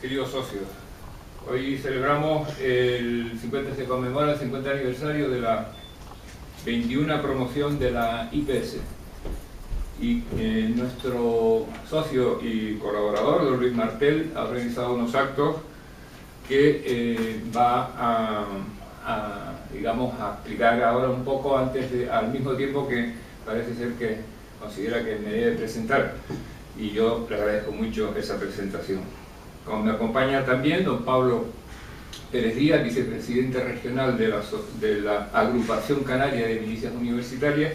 queridos socios, hoy celebramos se conmemora el 50 aniversario de la 21 promoción de la IPS y nuestro socio y colaborador, don Luis Martel, ha organizado unos actos que va digamos, a explicar ahora un poco al mismo tiempo que parece ser que considera que me debe presentar, y yo le agradezco mucho esa presentación. Me acompaña también don Pablo Pérez Díaz, vicepresidente regional de la Agrupación Canaria de Milicias Universitarias,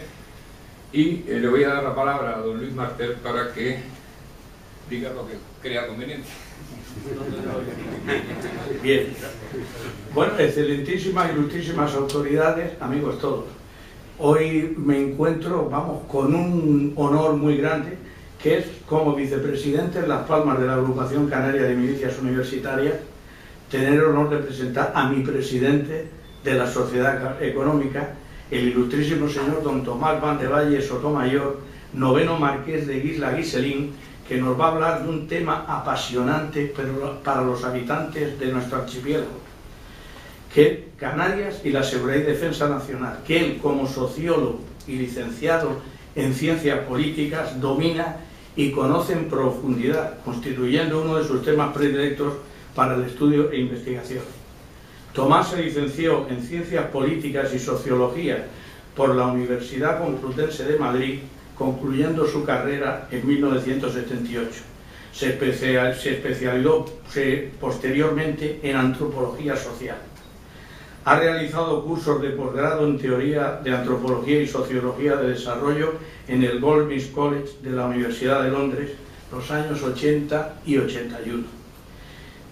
y le voy a dar la palabra a don Luis Martel para que diga lo que crea conveniente. Bien. Bueno, excelentísimas, ilustrísimas autoridades, amigos todos. Hoy me encuentro, con un honor muy grande, que es como vicepresidente en Las Palmas de la Agrupación Canaria de Milicias Universitarias, tener el honor de presentar a mi presidente de la Sociedad Económica, el ilustrísimo señor don Tomás Van de Valle Sotomayor, noveno marqués de Guisla Guiselín, que nos va a hablar de un tema apasionante para los habitantes de nuestro archipiélago, que Canarias y la seguridad y defensa nacional, que él como sociólogo y licenciado en ciencias políticas domina y conoce en profundidad, constituyendo uno de sus temas predilectos para el estudio e investigación. Tomás se licenció en Ciencias Políticas y Sociología por la Universidad Complutense de Madrid, concluyendo su carrera en 1978. Se especializó posteriormente en Antropología Social. Ha realizado cursos de posgrado en Teoría de Antropología y Sociología de Desarrollo en el Goldsmiths College de la Universidad de Londres, los años 80 y 81.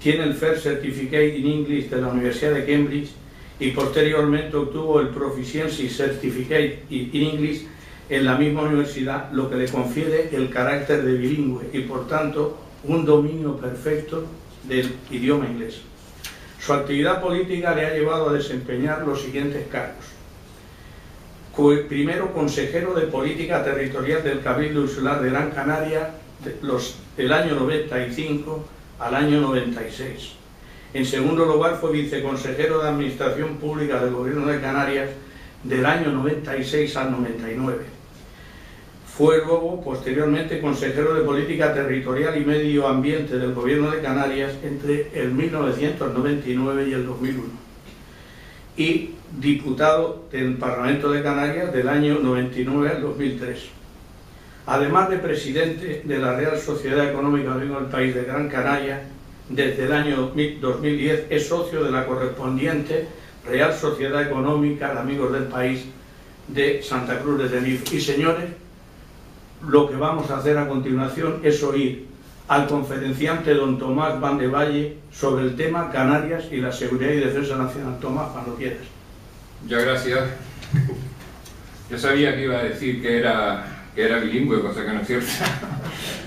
Tiene el First Certificate in English de la Universidad de Cambridge y posteriormente obtuvo el Proficiency Certificate in English en la misma universidad, lo que le confiere el carácter de bilingüe y por tanto un dominio perfecto del idioma inglés. Su actividad política le ha llevado a desempeñar los siguientes cargos. Primero, consejero de Política Territorial del Cabildo Insular de Gran Canaria del año 95 al año 96. En segundo lugar, fue viceconsejero de Administración Pública del Gobierno de Canarias del año 96 al 99. Fue luego, posteriormente, consejero de Política Territorial y Medio Ambiente del Gobierno de Canarias entre el 1999 y el 2001. Y diputado del Parlamento de Canarias del año 99 al 2003. Además de presidente de la Real Sociedad Económica del País de Gran Canaria, desde el año 2010 es socio de la correspondiente Real Sociedad Económica de Amigos del País de Santa Cruz de Tenerife. Y señores, lo que vamos a hacer a continuación es oír al conferenciante don Tomás Van de Valle sobre el tema Canarias y la seguridad y defensa nacional. Tomás, cuando quieras. Muchas gracias. Yo sabía que iba a decir que era bilingüe, cosa que no es cierta.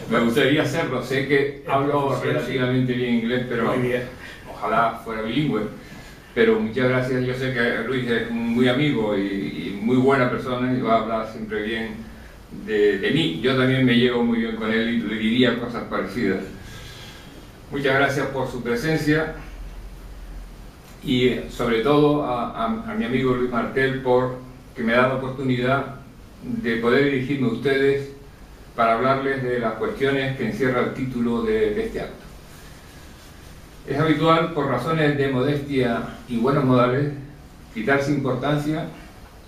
Me gustaría hacerlo. Sé que hablo relativamente bien inglés, pero ojalá fuera bilingüe. Pero muchas gracias. Yo sé que Luis es muy amigo y muy buena persona y va a hablar siempre bien de mí. Yo también me llevo muy bien con él y le diría cosas parecidas. Muchas gracias por su presencia y sobre todo a mi amigo Luis Martel por que me da la oportunidad de poder dirigirme a ustedes para hablarles de las cuestiones que encierra el título de este acto. Es habitual, por razones de modestia y buenos modales, quitarse importancia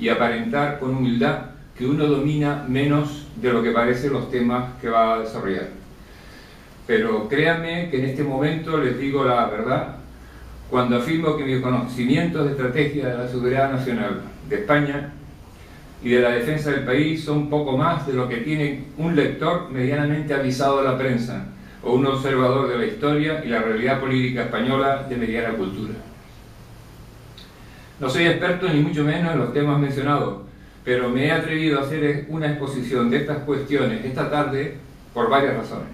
y aparentar con humildad que uno domina menos de lo que parece los temas que va a desarrollar. Pero créanme que en este momento les digo la verdad cuando afirmo que mis conocimientos de estrategia de la seguridad nacional de España y de la defensa del país son poco más de lo que tiene un lector medianamente avisado de la prensa o un observador de la historia y la realidad política española de mediana cultura. No soy experto ni mucho menos en los temas mencionados, pero me he atrevido a hacer una exposición de estas cuestiones esta tarde por varias razones.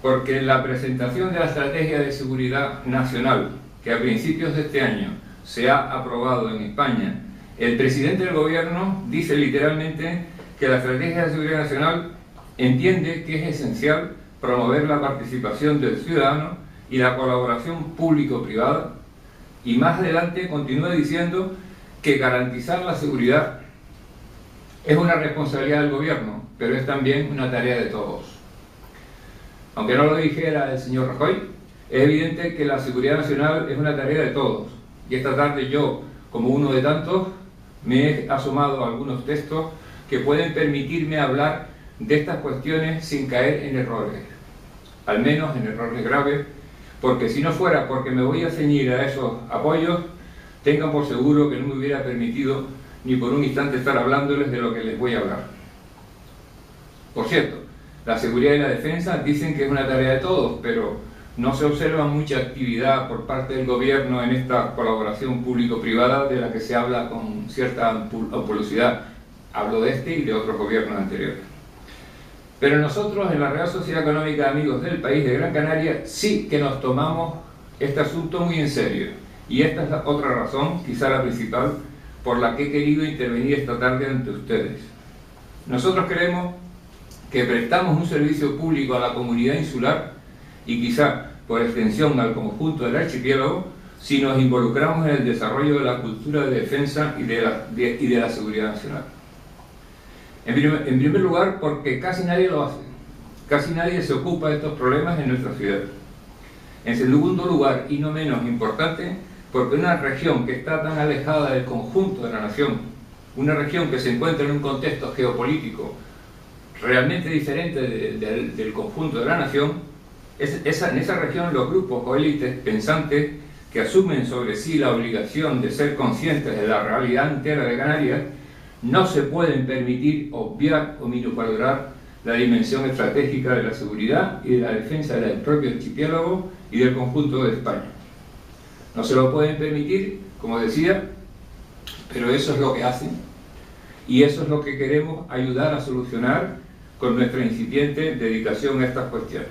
Porque en la presentación de la Estrategia de Seguridad Nacional, que a principios de este año se ha aprobado en España, el presidente del gobierno dice literalmente que la Estrategia de Seguridad Nacional entiende que es esencial promover la participación del ciudadano y la colaboración público-privada, y más adelante continúa diciendo que garantizar la seguridad es una responsabilidad del gobierno, pero es también una tarea de todos. Aunque no lo dijera el señor Rajoy, es evidente que la seguridad nacional es una tarea de todos, y esta tarde yo, como uno de tantos, me he asomado a algunos textos que pueden permitirme hablar de estas cuestiones sin caer en errores, al menos en errores graves, porque si no fuera porque me voy a ceñir a esos apoyos, tengan por seguro que no me hubiera permitido ni por un instante estar hablándoles de lo que les voy a hablar. Por cierto, la seguridad y la defensa dicen que es una tarea de todos, pero no se observa mucha actividad por parte del gobierno en esta colaboración público-privada de la que se habla con cierta ampulosidad. Hablo de este y de otros gobiernos anteriores. Pero nosotros en la Real Sociedad Económica de Amigos del País de Gran Canaria sí que nos tomamos este asunto muy en serio. Y esta es la otra razón, quizá la principal, por la que he querido intervenir esta tarde ante ustedes. Nosotros creemos que prestamos un servicio público a la comunidad insular y quizá por extensión al conjunto del archipiélago si nos involucramos en el desarrollo de la cultura de defensa y de la seguridad nacional. En primer lugar, porque casi nadie lo hace, casi nadie se ocupa de estos problemas en nuestra ciudad. En segundo lugar, y no menos importante, porque una región que está tan alejada del conjunto de la nación, una región que se encuentra en un contexto geopolítico realmente diferente del conjunto de la nación, en esa región los grupos o élites pensantes que asumen sobre sí la obligación de ser conscientes de la realidad entera de Canarias, no se pueden permitir obviar o minusvalorar la dimensión estratégica de la seguridad y de la defensa del propio archipiélago y del conjunto de España. No se lo pueden permitir, como decía, pero eso es lo que hacen y eso es lo que queremos ayudar a solucionar con nuestra incipiente dedicación a estas cuestiones.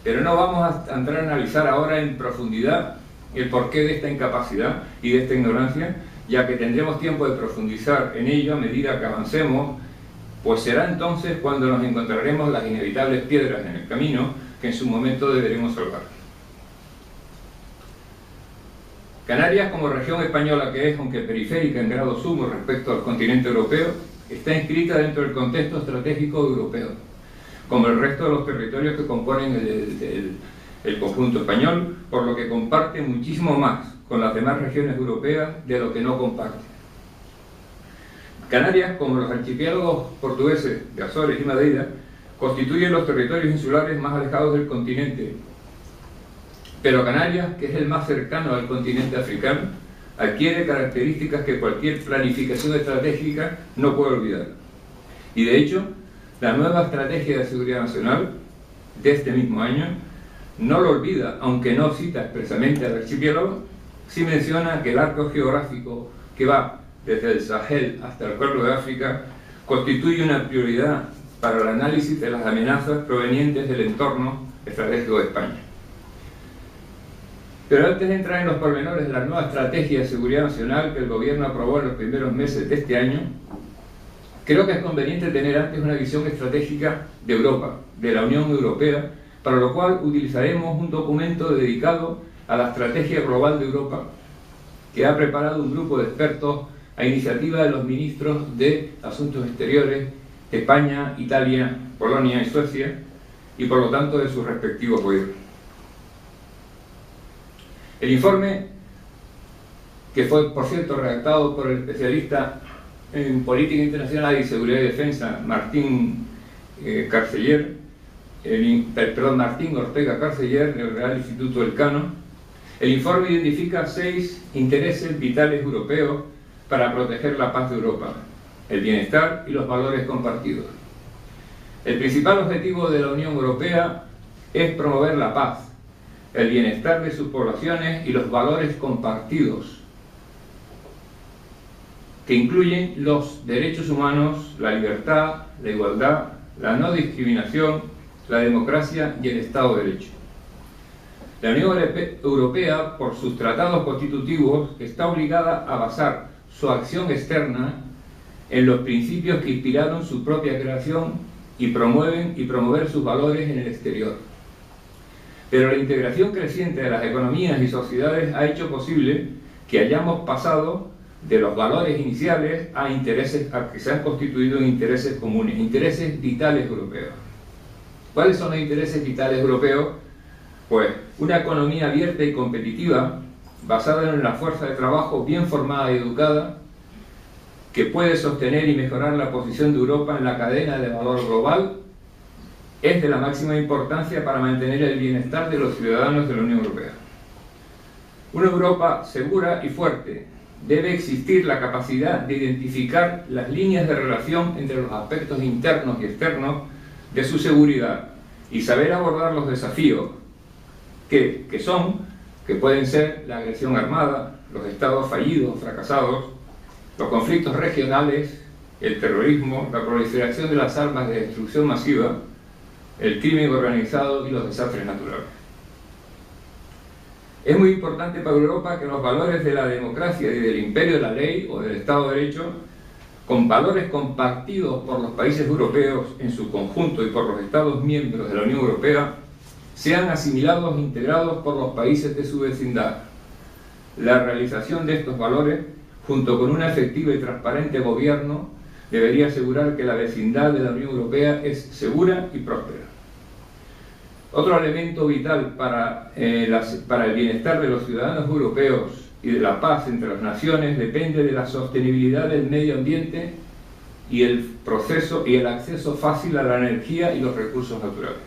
Pero no vamos a entrar a analizar ahora en profundidad el porqué de esta incapacidad y de esta ignorancia, ya que tendremos tiempo de profundizar en ello a medida que avancemos, pues será entonces cuando nos encontraremos las inevitables piedras en el camino que en su momento deberemos salvar. Canarias, como región española que es, aunque periférica en grado sumo respecto al continente europeo, está inscrita dentro del contexto estratégico europeo, como el resto de los territorios que componen el conjunto español, por lo que comparte muchísimo más con las demás regiones europeas de lo que no comparte. Canarias, como los archipiélagos portugueses de Azores y Madeira, constituyen los territorios insulares más alejados del continente, pero Canarias, que es el más cercano al continente africano, adquiere características que cualquier planificación estratégica no puede olvidar. Y de hecho, la nueva Estrategia de Seguridad Nacional de este mismo año no lo olvida, aunque no cita expresamente al archipiélago, sí menciona que el arco geográfico que va desde el Sahel hasta el Cuerno de África constituye una prioridad para el análisis de las amenazas provenientes del entorno estratégico de España. Pero antes de entrar en los pormenores de la nueva Estrategia de Seguridad Nacional que el Gobierno aprobó en los primeros meses de este año, creo que es conveniente tener antes una visión estratégica de Europa, de la Unión Europea, para lo cual utilizaremos un documento dedicado a la Estrategia Global de Europa, que ha preparado un grupo de expertos a iniciativa de los ministros de Asuntos Exteriores de España, Italia, Polonia y Suecia, y por lo tanto de sus respectivos gobiernos. El informe, que fue por cierto redactado por el especialista en Política Internacional y Seguridad y Defensa Martín Ortega Carceller del Real Instituto Elcano, el informe identifica 6 intereses vitales europeos para proteger la paz de Europa, el bienestar y los valores compartidos. El principal objetivo de la Unión Europea es promover la paz, el bienestar de sus poblaciones y los valores compartidos, que incluyen los derechos humanos, la libertad, la igualdad, la no discriminación, la democracia y el Estado de Derecho. La Unión Europea, por sus tratados constitutivos, está obligada a basar su acción externa en los principios que inspiraron su propia creación y promover sus valores en el exterior. Pero la integración creciente de las economías y sociedades ha hecho posible que hayamos pasado de los valores iniciales a intereses que se han constituido en intereses comunes, intereses vitales europeos. ¿Cuáles son los intereses vitales europeos? Pues una economía abierta y competitiva, basada en una fuerza de trabajo bien formada y educada, que puede sostener y mejorar la posición de Europa en la cadena de valor global, es de la máxima importancia para mantener el bienestar de los ciudadanos de la Unión Europea. Una Europa segura y fuerte. Debe existir la capacidad de identificar las líneas de relación entre los aspectos internos y externos de su seguridad y saber abordar los desafíos que pueden ser la agresión armada, los estados fallidos o fracasados, los conflictos regionales, el terrorismo, la proliferación de las armas de destrucción masiva, el crimen organizado y los desastres naturales. Es muy importante para Europa que los valores de la democracia y del imperio de la ley o del Estado de Derecho, con valores compartidos por los países europeos en su conjunto y por los Estados miembros de la Unión Europea, sean asimilados e integrados por los países de su vecindad. La realización de estos valores, junto con un efectivo y transparente gobierno, debería asegurar que la vecindad de la Unión Europea es segura y próspera. Otro elemento vital para el bienestar de los ciudadanos europeos y de la paz entre las naciones depende de la sostenibilidad del medio ambiente y el acceso fácil a la energía y los recursos naturales.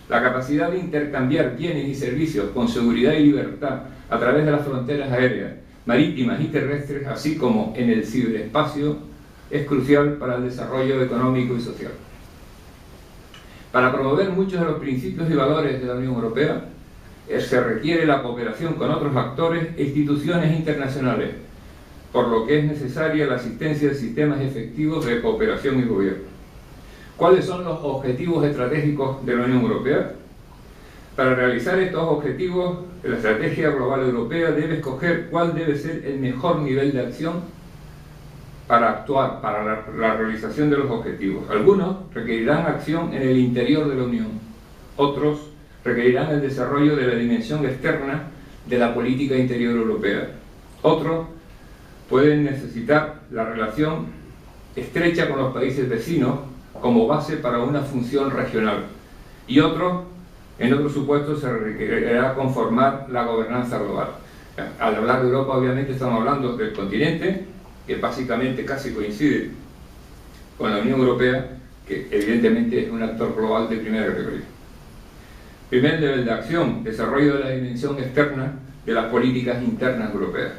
La capacidad de intercambiar bienes y servicios con seguridad y libertad a través de las fronteras aéreas, marítimas y terrestres, así como en el ciberespacio, es crucial para el desarrollo económico y social. Para promover muchos de los principios y valores de la Unión Europea, se requiere la cooperación con otros actores e instituciones internacionales, por lo que es necesaria la asistencia de sistemas efectivos de cooperación y gobierno. ¿Cuáles son los objetivos estratégicos de la Unión Europea? Para realizar estos objetivos, la Estrategia Global Europea debe escoger cuál debe ser el mejor nivel de acción para actuar para la realización de los objetivos. Algunos requerirán acción en el interior de la Unión, otros requerirán el desarrollo de la dimensión externa de la política interior europea, otros pueden necesitar la relación estrecha con los países vecinos como base para una función regional, y en otros supuestos se requerirá conformar la gobernanza global. Al hablar de Europa, obviamente estamos hablando del continente, que básicamente casi coincide con la Unión Europea, que evidentemente es un actor global de primera categoría. Primer nivel de acción, desarrollo de la dimensión externa de las políticas internas europeas.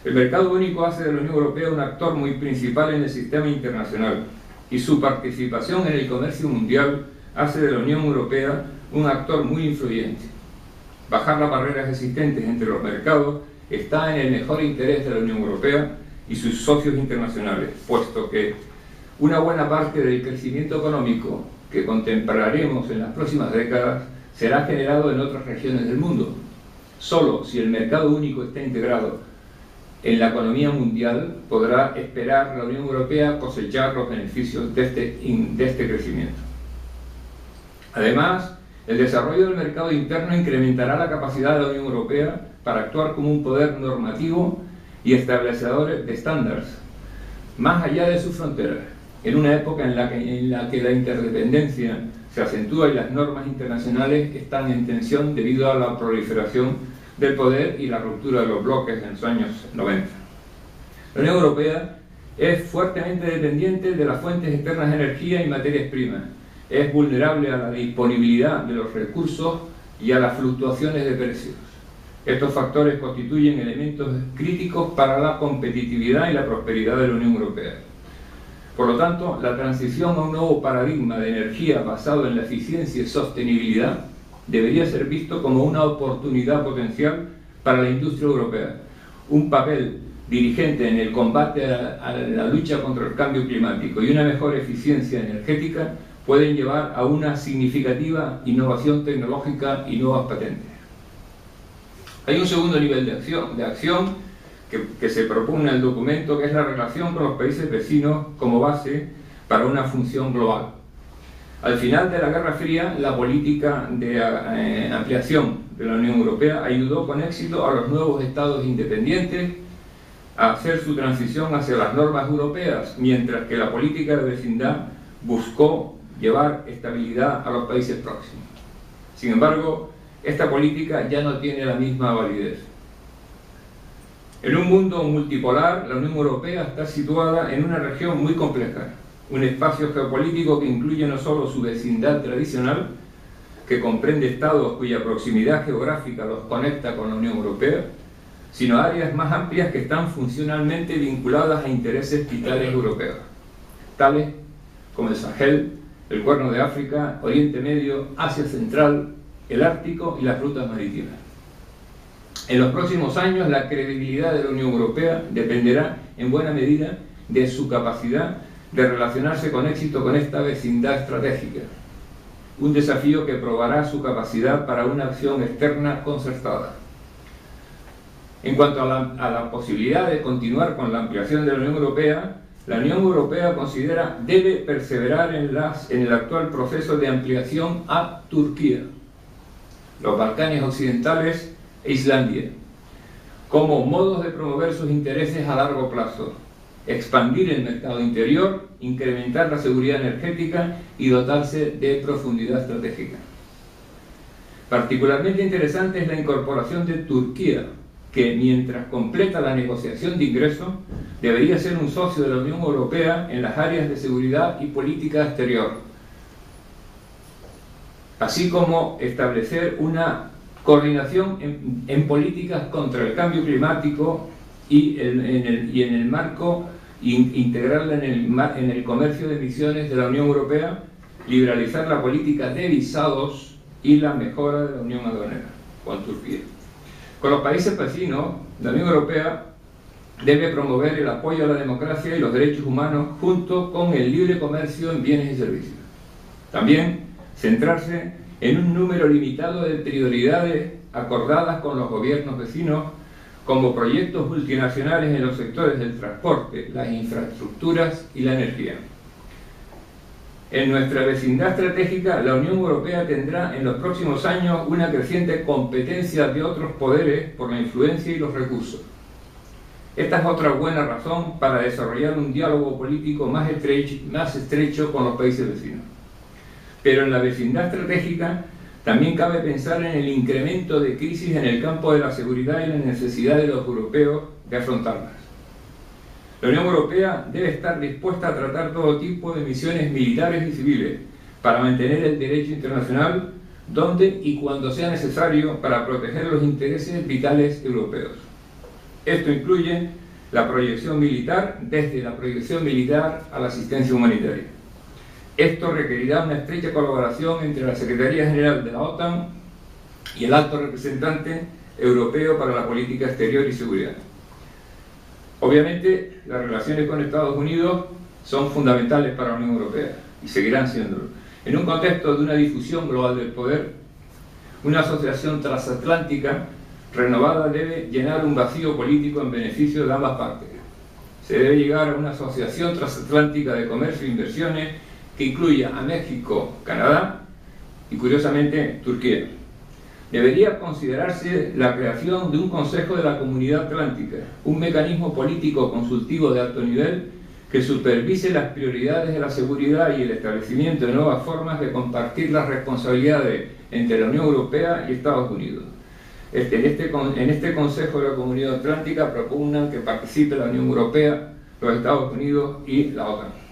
El mercado único hace de la Unión Europea un actor muy principal en el sistema internacional, y su participación en el comercio mundial hace de la Unión Europea un actor muy influyente. Bajar las barreras existentes entre los mercados está en el mejor interés de la Unión Europea y sus socios internacionales, puesto que una buena parte del crecimiento económico que contemplaremos en las próximas décadas será generado en otras regiones del mundo. Solo si el mercado único está integrado en la economía mundial podrá esperar la Unión Europea cosechar los beneficios de este crecimiento. Además, el desarrollo del mercado interno incrementará la capacidad de la Unión Europea para actuar como un poder normativo y establecedor de estándares, más allá de sus fronteras, en una época en la que la interdependencia se acentúa y las normas internacionales están en tensión debido a la proliferación del poder y la ruptura de los bloques en los años 90. La Unión Europea es fuertemente dependiente de las fuentes externas de energía y materias primas, es vulnerable a la disponibilidad de los recursos y a las fluctuaciones de precios. Estos factores constituyen elementos críticos para la competitividad y la prosperidad de la Unión Europea. Por lo tanto, la transición a un nuevo paradigma de energía basado en la eficiencia y sostenibilidad debería ser visto como una oportunidad potencial para la industria europea. Un papel dirigente en el combate a la lucha contra el cambio climático y una mejor eficiencia energética pueden llevar a una significativa innovación tecnológica y nuevas patentes. Hay un segundo nivel de acción que se propone en el documento, que es la relación con los países vecinos como base para una función global. Al final de la Guerra Fría, la política de ampliación de la Unión Europea ayudó con éxito a los nuevos estados independientes a hacer su transición hacia las normas europeas, mientras que la política de vecindad buscó llevar estabilidad a los países próximos. Sin embargo, esta política ya no tiene la misma validez. En un mundo multipolar, la Unión Europea está situada en una región muy compleja, un espacio geopolítico que incluye no solo su vecindad tradicional, que comprende estados cuya proximidad geográfica los conecta con la Unión Europea, sino áreas más amplias que están funcionalmente vinculadas a intereses vitales europeos, tales como el Sahel, el Cuerno de África, Oriente Medio, Asia Central, el Ártico y las rutas marítimas. En los próximos años, la credibilidad de la Unión Europea dependerá en buena medida de su capacidad de relacionarse con éxito con esta vecindad estratégica, un desafío que probará su capacidad para una acción externa concertada. En cuanto a la posibilidad de continuar con la ampliación de la Unión Europea considera debe perseverar en el actual proceso de ampliación a Turquía, los Balcanes Occidentales e Islandia, como modos de promover sus intereses a largo plazo, expandir el mercado interior, incrementar la seguridad energética y dotarse de profundidad estratégica. Particularmente interesante es la incorporación de Turquía, que mientras completa la negociación de ingreso, debería ser un socio de la Unión Europea en las áreas de seguridad y política exterior, así como establecer una coordinación en políticas contra el cambio climático y en el marco integrarla en el comercio de emisiones de la Unión Europea, liberalizar la política de visados y la mejora de la unión aduanera con Turquía. Con los países vecinos, la Unión Europea debe promover el apoyo a la democracia y los derechos humanos junto con el libre comercio en bienes y servicios. También centrarse en un número limitado de prioridades acordadas con los gobiernos vecinos, como proyectos multinacionales en los sectores del transporte, las infraestructuras y la energía. En nuestra vecindad estratégica, la Unión Europea tendrá en los próximos años una creciente competencia de otros poderes por la influencia y los recursos. Esta es otra buena razón para desarrollar un diálogo político más estrecho con los países vecinos. Pero en la vecindad estratégica también cabe pensar en el incremento de crisis en el campo de la seguridad y la necesidad de los europeos de afrontarlas. La Unión Europea debe estar dispuesta a tratar todo tipo de misiones militares y civiles para mantener el derecho internacional donde y cuando sea necesario para proteger los intereses vitales europeos. Esto incluye la proyección militar, desde la proyección militar a la asistencia humanitaria. Esto requerirá una estrecha colaboración entre la Secretaría General de la OTAN y el Alto Representante Europeo para la Política Exterior y Seguridad. Obviamente, las relaciones con Estados Unidos son fundamentales para la Unión Europea y seguirán siéndolo. En un contexto de una difusión global del poder, una asociación transatlántica renovada debe llenar un vacío político en beneficio de ambas partes. Se debe llegar a una asociación transatlántica de comercio e inversiones que incluya a México, Canadá y, curiosamente, Turquía. Debería considerarse la creación de un Consejo de la Comunidad Atlántica, un mecanismo político consultivo de alto nivel que supervise las prioridades de la seguridad y el establecimiento de nuevas formas de compartir las responsabilidades entre la Unión Europea y Estados Unidos. En este Consejo de la Comunidad Atlántica propugnan que participe la Unión Europea, los Estados Unidos y la OTAN.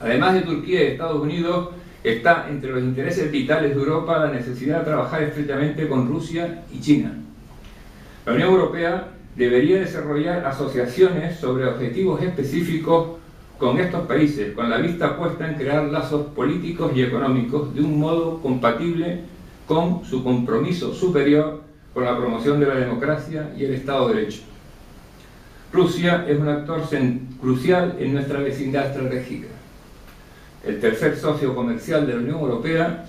Además de Turquía y Estados Unidos, está entre los intereses vitales de Europa la necesidad de trabajar estrechamente con Rusia y China. La Unión Europea debería desarrollar asociaciones sobre objetivos específicos con estos países, con la vista puesta en crear lazos políticos y económicos de un modo compatible con su compromiso superior con la promoción de la democracia y el Estado de Derecho. Rusia es un actor crucial en nuestra vecindad estratégica, el tercer socio comercial de la Unión Europea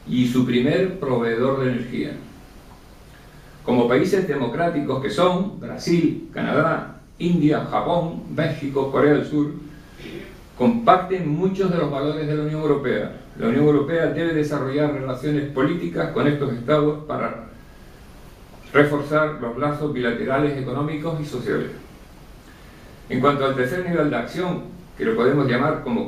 y su primer proveedor de energía. Como países democráticos que son Brasil, Canadá, India, Japón, México, Corea del Sur, comparten muchos de los valores de la Unión Europea. La Unión Europea debe desarrollar relaciones políticas con estos estados para reforzar los lazos bilaterales, económicos y sociales. En cuanto al tercer nivel de acción, que lo podemos llamar como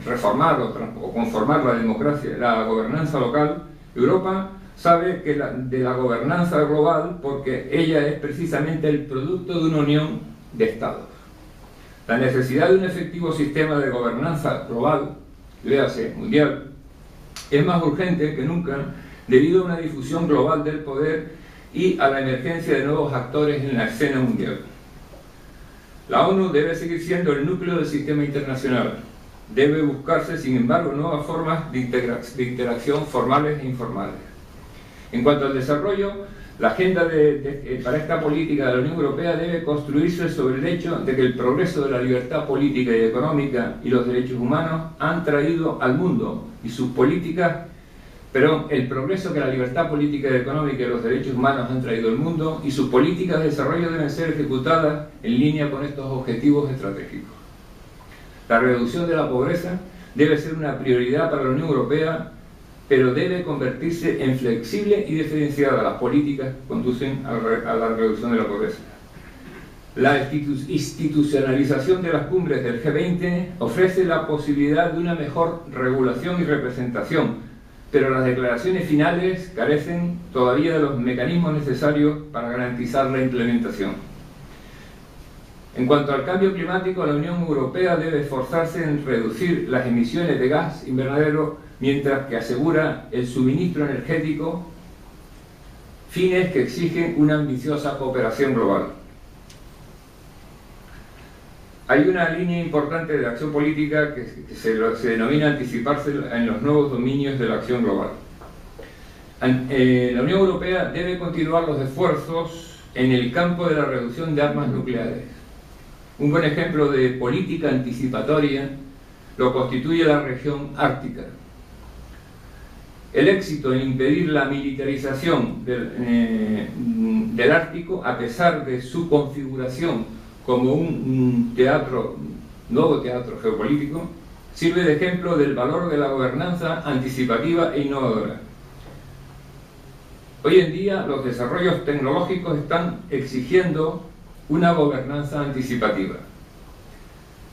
reformar o conformar la democracia, la gobernanza local, Europa sabe que de la gobernanza global porque ella es precisamente el producto de una unión de estados. La necesidad de un efectivo sistema de gobernanza global, léase mundial, es más urgente que nunca debido a una difusión global del poder y a la emergencia de nuevos actores en la escena mundial. La ONU debe seguir siendo el núcleo del sistema internacional. Debe buscarse, sin embargo, nuevas formas de interacción formales e informales. En cuanto al desarrollo, la agenda para esta política de la Unión Europea debe construirse sobre el hecho de que el progreso de la libertad política y económica y los derechos humanos han traído al mundo y sus políticas, el progreso que la libertad política y económica y los derechos humanos han traído al mundo y sus políticas de desarrollo deben ser ejecutadas en línea con estos objetivos estratégicos. La reducción de la pobreza debe ser una prioridad para la Unión Europea, pero debe convertirse en flexible y diferenciada. Las políticas que conducen a la reducción de la pobreza. La institucionalización de las cumbres del G20 ofrece la posibilidad de una mejor regulación y representación, pero las declaraciones finales carecen todavía de los mecanismos necesarios para garantizar la implementación. En cuanto al cambio climático, la Unión Europea debe esforzarse en reducir las emisiones de gas invernadero mientras que asegura el suministro energético, fines que exigen una ambiciosa cooperación global. Hay una línea importante de acción política que se denomina anticiparse en los nuevos dominios de la acción global. La Unión Europea debe continuar los esfuerzos en el campo de la reducción de armas nucleares. Un buen ejemplo de política anticipatoria lo constituye la región ártica. El éxito en impedir la militarización del Ártico, a pesar de su configuración como un nuevo teatro geopolítico, sirve de ejemplo del valor de la gobernanza anticipativa e innovadora. Hoy en día los desarrollos tecnológicos están exigiendo una gobernanza anticipativa.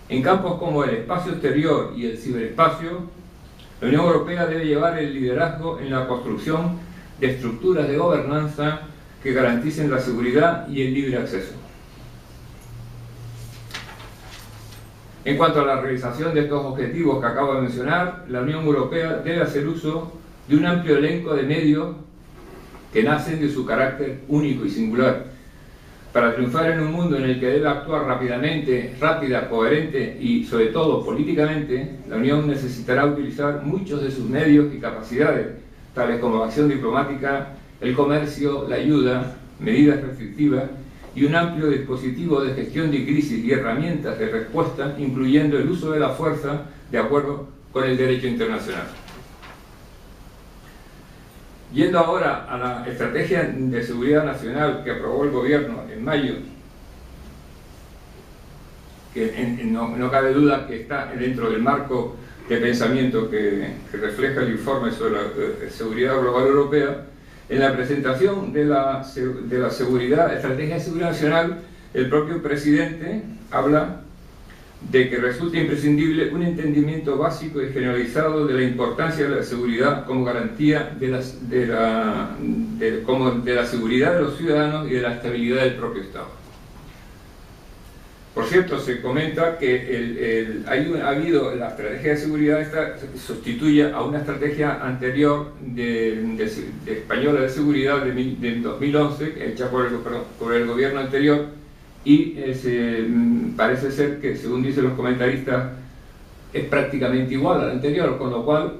En campos como el espacio exterior y el ciberespacio, la Unión Europea debe llevar el liderazgo en la construcción de estructuras de gobernanza que garanticen la seguridad y el libre acceso. En cuanto a la realización de estos objetivos que acabo de mencionar, la Unión Europea debe hacer uso de un amplio elenco de medios que nacen de su carácter único y singular. Para triunfar en un mundo en el que debe actuar rápida, coherente y, sobre todo, políticamente, la Unión necesitará utilizar muchos de sus medios y capacidades, tales como la acción diplomática, el comercio, la ayuda, medidas restrictivas y un amplio dispositivo de gestión de crisis y herramientas de respuesta, incluyendo el uso de la fuerza de acuerdo con el derecho internacional. Yendo ahora a la Estrategia de Seguridad Nacional que aprobó el Gobierno en mayo, que no cabe duda que está dentro del marco de pensamiento que refleja el informe sobre la seguridad global europea. En la presentación de la Estrategia de Seguridad Nacional, el propio presidente habla de que resulta imprescindible un entendimiento básico y generalizado de la importancia de la seguridad como garantía de la seguridad de los ciudadanos y de la estabilidad del propio Estado. Por cierto, se comenta que ha habido la estrategia de seguridad, esta sustituye a una estrategia anterior española de seguridad de 2011, hecha por el gobierno anterior, y parece ser que, según dicen los comentaristas, es prácticamente igual al anterior, con lo cual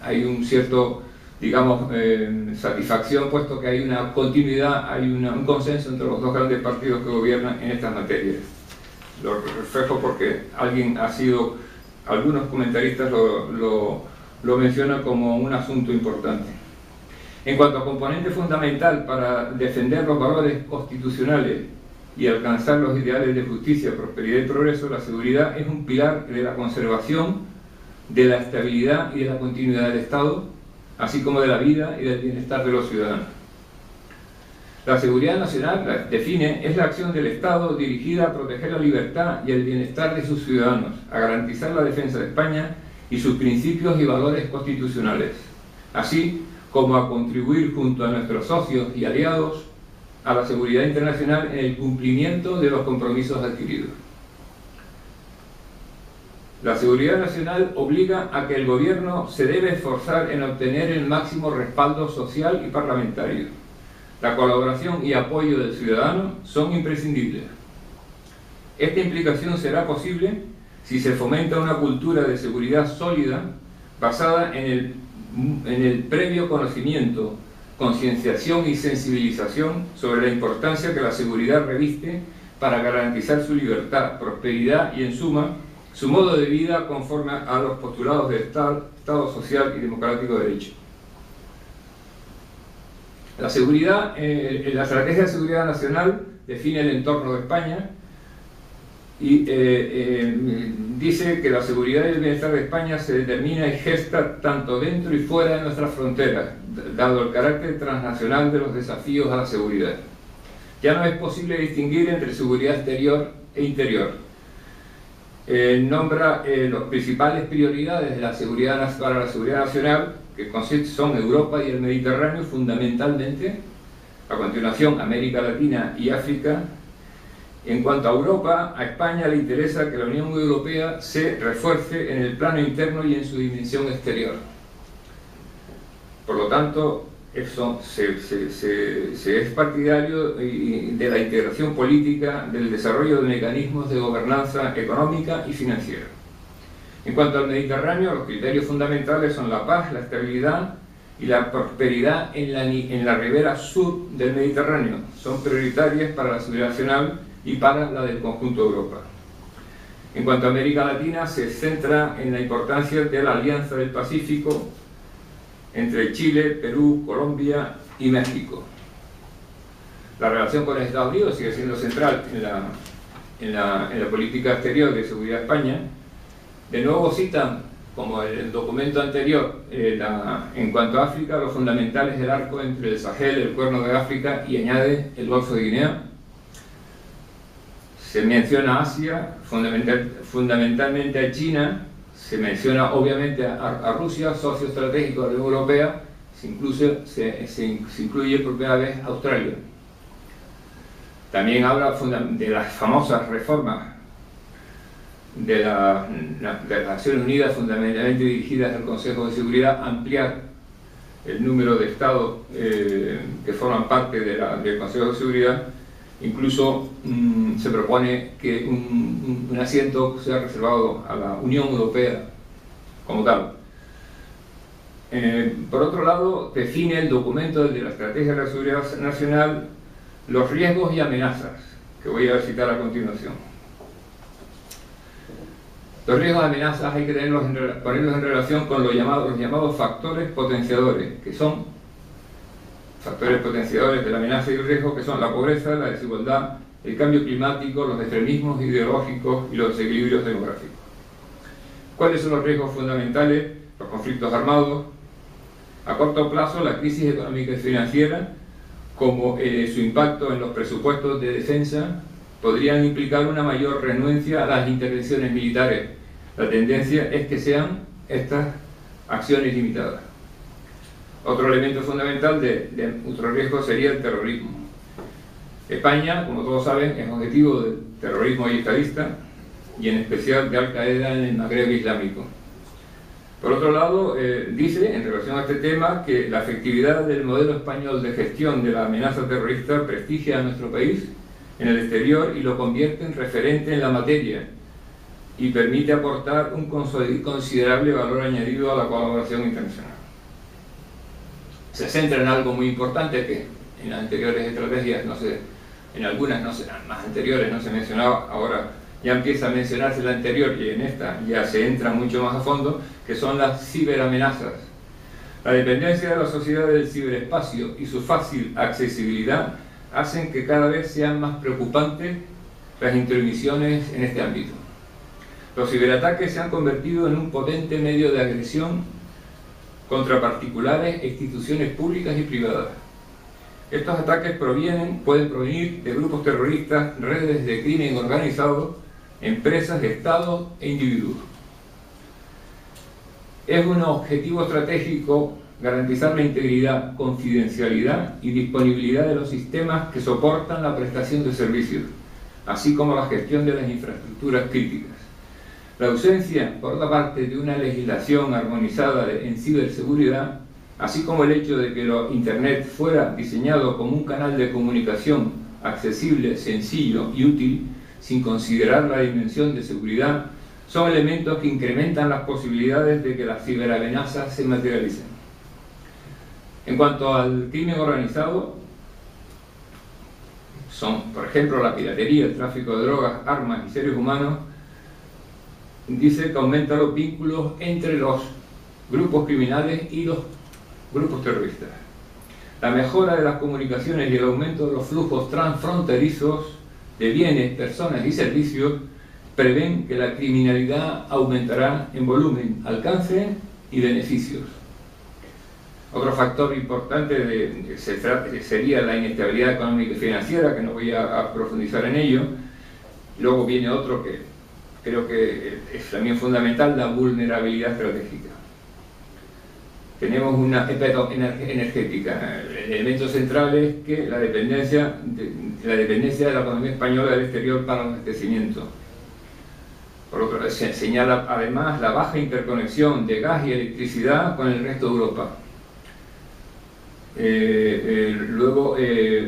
hay un cierto, digamos, satisfacción, puesto que hay una continuidad, hay un consenso entre los dos grandes partidos que gobiernan en estas materias. Lo reflejo porque algunos comentaristas lo mencionan como un asunto importante. En cuanto a componente fundamental para defender los valores constitucionales y alcanzar los ideales de justicia, prosperidad y progreso, la seguridad es un pilar de la conservación, de la estabilidad y de la continuidad del Estado, así como de la vida y del bienestar de los ciudadanos. La seguridad nacional, la define, es la acción del Estado dirigida a proteger la libertad y el bienestar de sus ciudadanos, a garantizar la defensa de España y sus principios y valores constitucionales, así como a contribuir junto a nuestros socios y aliados a la seguridad internacional en el cumplimiento de los compromisos adquiridos. La seguridad nacional obliga a que el gobierno se debe esforzar en obtener el máximo respaldo social y parlamentario. La colaboración y apoyo del ciudadano son imprescindibles. Esta implicación será posible si se fomenta una cultura de seguridad sólida basada en el previo conocimiento, concienciación y sensibilización sobre la importancia que la seguridad reviste para garantizar su libertad, prosperidad y, en suma, su modo de vida conforme a los postulados del Estado social y democrático de derecho. La seguridad, la estrategia de seguridad nacional define el entorno de España y dice que la seguridad y el bienestar de España se determina y gesta tanto dentro y fuera de nuestras fronteras, dado el carácter transnacional de los desafíos a la seguridad. Ya no es posible distinguir entre seguridad exterior e interior. Nombra las principales prioridades de la seguridad para la seguridad nacional, que son Europa y el Mediterráneo fundamentalmente, a continuación América Latina y África. En cuanto a Europa, a España le interesa que la Unión Europea se refuerce en el plano interno y en su dimensión exterior. Por lo tanto, se es partidario de la integración política, del desarrollo de mecanismos de gobernanza económica y financiera. En cuanto al Mediterráneo, los criterios fundamentales son la paz, la estabilidad y la prosperidad en la ribera sur del Mediterráneo. Son prioritarias para la seguridad nacional y para la del conjunto de Europa. En cuanto a América Latina, se centra en la importancia de la Alianza del Pacífico entre Chile, Perú, Colombia y México. La relación con Estados Unidos sigue siendo central en la política exterior de seguridad de España. De nuevo citan, como en el documento anterior, en cuanto a África, lo fundamental es el arco entre el Sahel, el Cuerno de África, y añade el Golfo de Guinea. Se menciona Asia, fundamentalmente a China, se menciona obviamente a Rusia, socio estratégico de la Unión Europea, se incluye por primera vez Australia. También habla de las famosas reformas de las Naciones Unidas, fundamentalmente dirigidas al Consejo de Seguridad, ampliar el número de estados que forman parte del Consejo de Seguridad. Incluso se propone que un asiento sea reservado a la Unión Europea como tal. Por otro lado, define el documento de la Estrategia de la Seguridad Nacional los riesgos y amenazas, que voy a citar a continuación. Los riesgos y amenazas hay que ponerlos en relación con los llamados factores potenciadores, que son factores potenciadores de la amenaza y el riesgo, que son la pobreza, la desigualdad, el cambio climático, los extremismos ideológicos y los desequilibrios demográficos. ¿Cuáles son los riesgos fundamentales? Los conflictos armados. A corto plazo, la crisis económica y financiera, como su impacto en los presupuestos de defensa, podrían implicar una mayor renuencia a las intervenciones militares. La tendencia es que sean estas acciones limitadas. Otro elemento fundamental de otro riesgo sería el terrorismo. España, como todos saben, es objetivo del terrorismo yihadista y en especial de Al-Qaeda en el Magreb islámico. Por otro lado, dice en relación a este tema que la efectividad del modelo español de gestión de la amenaza terrorista prestigia a nuestro país en el exterior y lo convierte en referente en la materia y permite aportar un considerable valor añadido a la colaboración internacional. Se centra en algo muy importante que en las anteriores estrategias, en algunas más anteriores no se mencionaba, ahora ya empieza a mencionarse la anterior y en esta ya se entra mucho más a fondo, que son las ciberamenazas. La dependencia de la sociedad del ciberespacio y su fácil accesibilidad hacen que cada vez sean más preocupantes las intermisiones en este ámbito. Los ciberataques se han convertido en un potente medio de agresión contra particulares e instituciones públicas y privadas. Estos ataques pueden provenir de grupos terroristas, redes de crimen organizado, empresas, estados e individuos. Es un objetivo estratégico garantizar la integridad, confidencialidad y disponibilidad de los sistemas que soportan la prestación de servicios, así como la gestión de las infraestructuras críticas. La ausencia, por otra parte, de una legislación armonizada en ciberseguridad, así como el hecho de que Internet fuera diseñado como un canal de comunicación accesible, sencillo y útil, sin considerar la dimensión de seguridad, son elementos que incrementan las posibilidades de que las ciberamenazas se materialicen. En cuanto al crimen organizado, son, por ejemplo, la piratería, el tráfico de drogas, armas y seres humanos. Dice que aumenta los vínculos entre los grupos criminales y los grupos terroristas. La mejora de las comunicaciones y el aumento de los flujos transfronterizos de bienes, personas y servicios prevén que la criminalidad aumentará en volumen, alcance y beneficios. Otro factor importante sería la inestabilidad económica y financiera, que no voy a profundizar en ello. Luego viene otro que creo que es también fundamental, la vulnerabilidad estratégica. Tenemos una energética. El elemento central es que la dependencia de la economía española del exterior para el abastecimiento. Por otro lado, se señala además la baja interconexión de gas y electricidad con el resto de Europa. Luego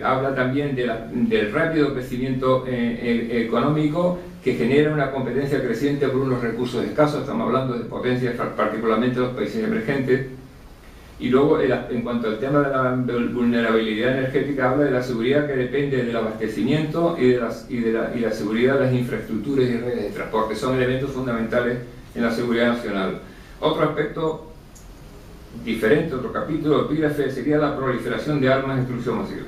habla también del rápido crecimiento económico que genera una competencia creciente por unos recursos escasos. Estamos hablando de potencias, particularmente los países emergentes. Y luego, en cuanto al tema de la vulnerabilidad energética, habla de la seguridad que depende del abastecimiento y la seguridad de las infraestructuras y redes de transporte. Son elementos fundamentales en la seguridad nacional. Otro aspecto diferente, otro capítulo, epígrafe, sería la proliferación de armas de destrucción masiva.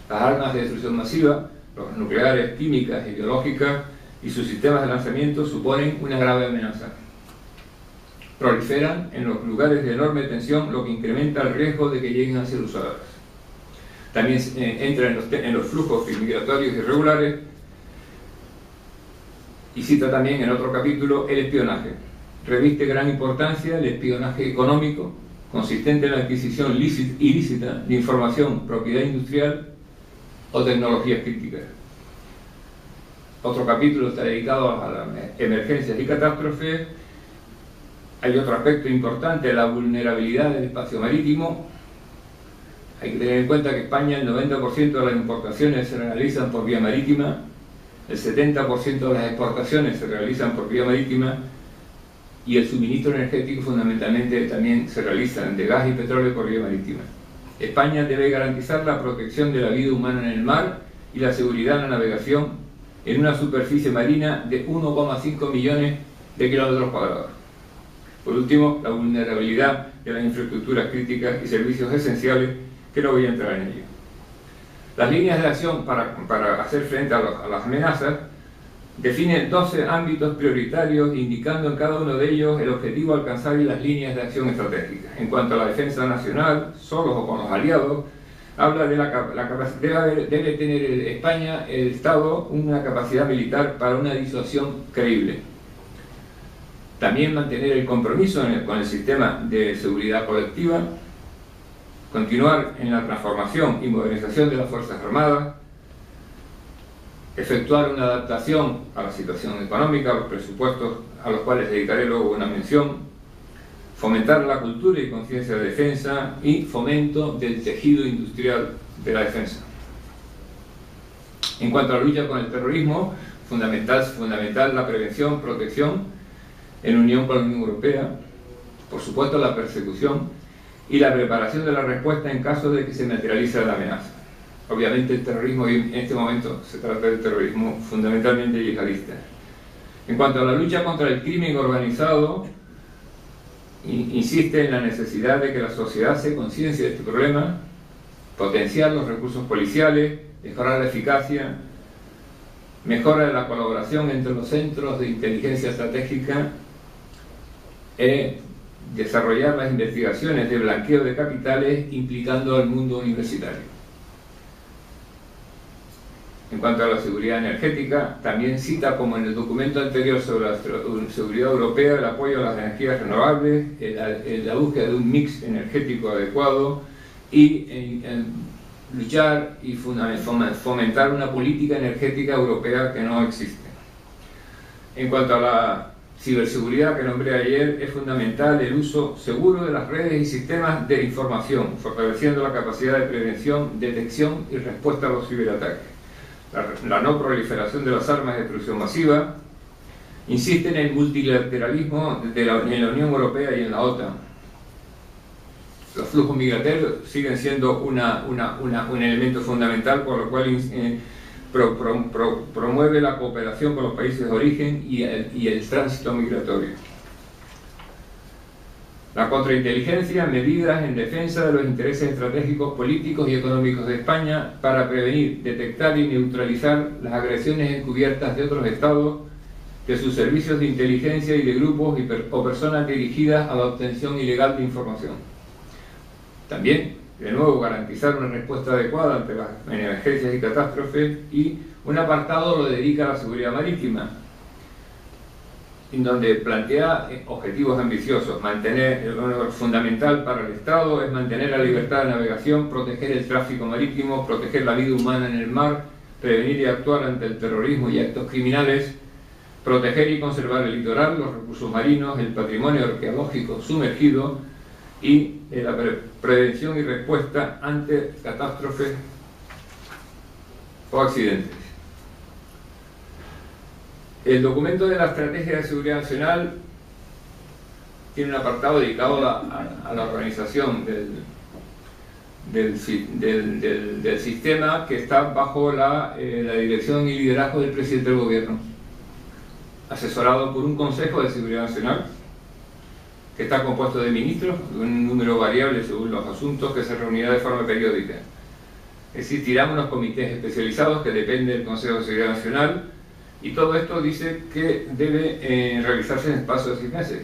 Las armas de destrucción masiva, los nucleares, químicas y biológicas y sus sistemas de lanzamiento suponen una grave amenaza. Proliferan en los lugares de enorme tensión, lo que incrementa el riesgo de que lleguen a ser usadas. También entra en los flujos migratorios irregulares y cita también en otro capítulo el espionaje. Reviste gran importancia el espionaje económico, consistente en la adquisición ilícita de información, propiedad industrial o tecnologías críticas. Otro capítulo está dedicado a las emergencias y catástrofes. Hay otro aspecto importante, la vulnerabilidad del espacio marítimo. Hay que tener en cuenta que España, el 90% de las importaciones se realizan por vía marítima, el 70% de las exportaciones se realizan por vía marítima y el suministro energético fundamentalmente también se realiza de gas y petróleo por vía marítima. España debe garantizar la protección de la vida humana en el mar y la seguridad en la navegación en una superficie marina de 1,5 millones de kilómetros cuadrados. Por último, la vulnerabilidad de las infraestructuras críticas y servicios esenciales, que no voy a entrar en ello. Las líneas de acción para hacer frente a las amenazas definen 12 ámbitos prioritarios, indicando en cada uno de ellos el objetivo a alcanzar y las líneas de acción estratégicas. En cuanto a la defensa nacional, solos o con los aliados, habla de la capacidad, debe tener España, el Estado, una capacidad militar para una disuasión creíble. También mantener el compromiso con el sistema de seguridad colectiva, continuar en la transformación y modernización de las Fuerzas Armadas, efectuar una adaptación a la situación económica, a los presupuestos a los cuales dedicaré luego una mención, fomentar la cultura y conciencia de defensa y fomento del tejido industrial de la defensa. En cuanto a la lucha con el terrorismo, fundamental la prevención, protección, en unión con la Unión Europea, por supuesto la persecución y la preparación de la respuesta en caso de que se materialice la amenaza. Obviamente el terrorismo, en este momento se trata del terrorismo fundamentalmente yihadista. En cuanto a la lucha contra el crimen organizado, insiste en la necesidad de que la sociedad se conciencie de este problema potenciar los recursos policiales, mejorar la eficacia, mejora de la colaboración entre los centros de inteligencia estratégica, desarrollar las investigaciones de blanqueo de capitales implicando al mundo universitario. En cuanto a la seguridad energética, también cita, como en el documento anterior sobre la seguridad europea, el apoyo a las energías renovables, la búsqueda de un mix energético adecuado y luchar y fomentar una política energética europea que no existe. En cuanto a la ciberseguridad que nombré ayer, es fundamental el uso seguro de las redes y sistemas de información, fortaleciendo la capacidad de prevención, detección y respuesta a los ciberataques. La no proliferación de las armas de destrucción masiva, insiste en el multilateralismo en la Unión Europea y en la OTAN. Los flujos migratorios siguen siendo un elemento fundamental, por lo cual promueve la cooperación con los países de origen y el tránsito migratorio. La contrainteligencia, medidas en defensa de los intereses estratégicos, políticos y económicos de España para prevenir, detectar y neutralizar las agresiones encubiertas de otros estados, de sus servicios de inteligencia y de grupos o personas dirigidas a la obtención ilegal de información. También, de nuevo, garantizar una respuesta adecuada ante las emergencias y catástrofes, y un apartado lo dedica a la seguridad marítima, en donde plantea objetivos ambiciosos. Lo fundamental para el Estado es mantener la libertad de navegación, proteger el tráfico marítimo, proteger la vida humana en el mar, prevenir y actuar ante el terrorismo y actos criminales, proteger y conservar el litoral, los recursos marinos, el patrimonio arqueológico sumergido y la prevención y respuesta ante catástrofes o accidentes. El documento de la Estrategia de Seguridad Nacional tiene un apartado dedicado a la organización del sistema, que está bajo la dirección y liderazgo del presidente del gobierno, asesorado por un Consejo de Seguridad Nacional que está compuesto de ministros, de un número variable según los asuntos, que se reunirá de forma periódica. Existirán unos comités especializados que dependen del Consejo de Seguridad Nacional, y todo esto dice que debe realizarse en espacio de 6 meses,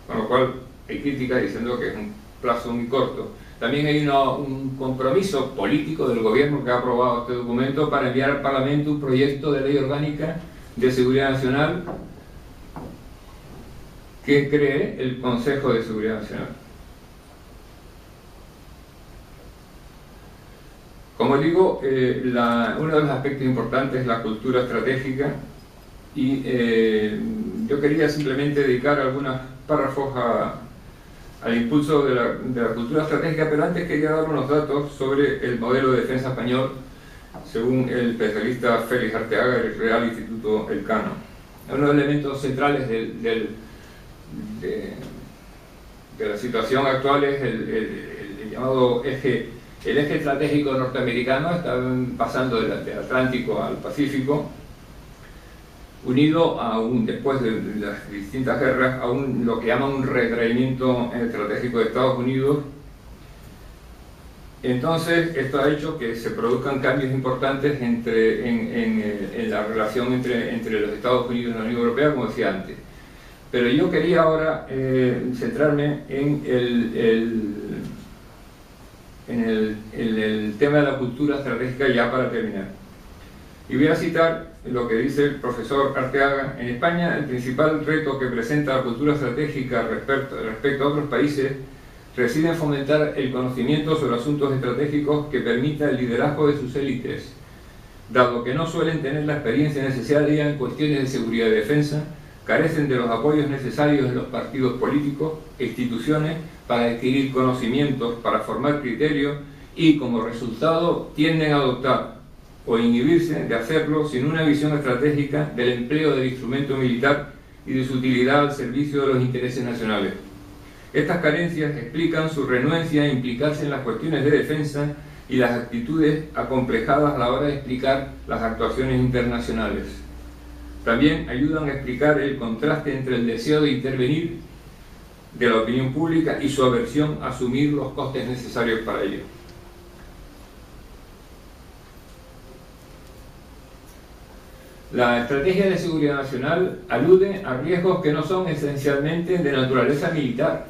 con lo cual hay críticas diciendo que es un plazo muy corto. También hay un compromiso político del gobierno que ha aprobado este documento para enviar al Parlamento un proyecto de ley orgánica de seguridad nacional que cree el Consejo de Seguridad Nacional. Como digo, uno de los aspectos importantes es la cultura estratégica, y yo quería simplemente dedicar algunos párrafos al impulso de la cultura estratégica, pero antes quería dar unos datos sobre el modelo de defensa español según el especialista Félix Arteaga del Real Instituto Elcano. Uno de los elementos centrales de la situación actual es el llamado eje. El eje estratégico norteamericano está pasando del Atlántico al Pacífico, unido después de las distintas guerras, a lo que llaman un retraimiento estratégico de Estados Unidos. Entonces, esto ha hecho que se produzcan cambios importantes en la relación entre los Estados Unidos y la Unión Europea, como decía antes. Pero yo quería ahora centrarme en el tema de la cultura estratégica, ya para terminar. Y voy a citar lo que dice el profesor Arteaga. En España, el principal reto que presenta la cultura estratégica respecto a otros países reside en fomentar el conocimiento sobre asuntos estratégicos que permita el liderazgo de sus élites, dado que no suelen tener la experiencia necesaria en cuestiones de seguridad y defensa, carecen de los apoyos necesarios en los partidos políticos e instituciones para adquirir conocimientos, para formar criterios, y como resultado tienden a adoptar o inhibirse de hacerlo sin una visión estratégica del empleo del instrumento militar y de su utilidad al servicio de los intereses nacionales. Estas carencias explican su renuencia a implicarse en las cuestiones de defensa y las actitudes acomplejadas a la hora de explicar las actuaciones internacionales. También ayudan a explicar el contraste entre el deseo de intervenir de la opinión pública y su aversión a asumir los costes necesarios para ello. La estrategia de seguridad nacional alude a riesgos que no son esencialmente de naturaleza militar,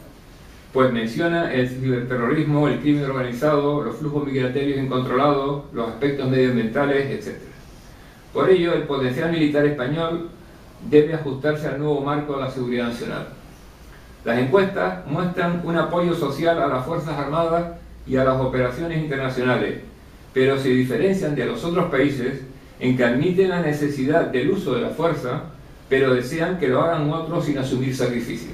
pues menciona el ciberterrorismo, el crimen organizado, los flujos migratorios incontrolados, los aspectos medioambientales, etc. Por ello, el potencial militar español debe ajustarse al nuevo marco de la seguridad nacional. Las encuestas muestran un apoyo social a las Fuerzas Armadas y a las operaciones internacionales, pero se diferencian de los otros países en que admiten la necesidad del uso de la fuerza, pero desean que lo hagan otros sin asumir sacrificios.